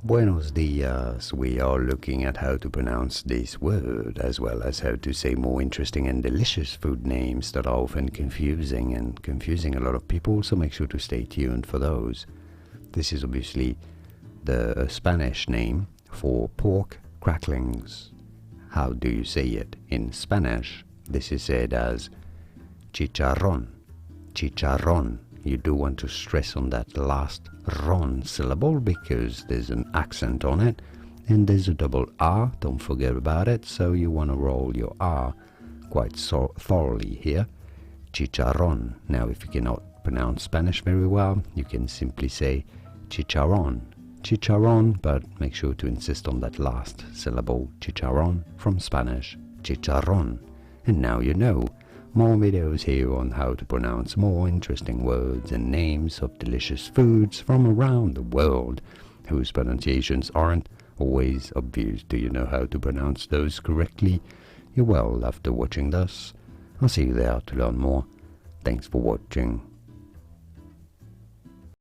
Buenos dias. We are looking at how to pronounce this word, as well as how to say more interesting and delicious food names that are often confusing a lot of people, so make sure to stay tuned for those. This is obviously the Spanish name for pork cracklings. How do you say it in Spanish? This is said as chicharrón. Chicharrón. You do want to stress on that last ron syllable because there's an accent on it, and there's a double R, don't forget about it, so you want to roll your R quite thoroughly here. Chicharrón. Now if you cannot pronounce Spanish very well, you can simply say chicharrón. Chicharrón, but make sure to insist on that last syllable, chicharrón, from Spanish, chicharrón. And now you know. More videos here on how to pronounce more interesting words and names of delicious foods from around the world, whose pronunciations aren't always obvious. Do you know how to pronounce those correctly? You're well after watching this. I'll see you there to learn more. Thanks for watching.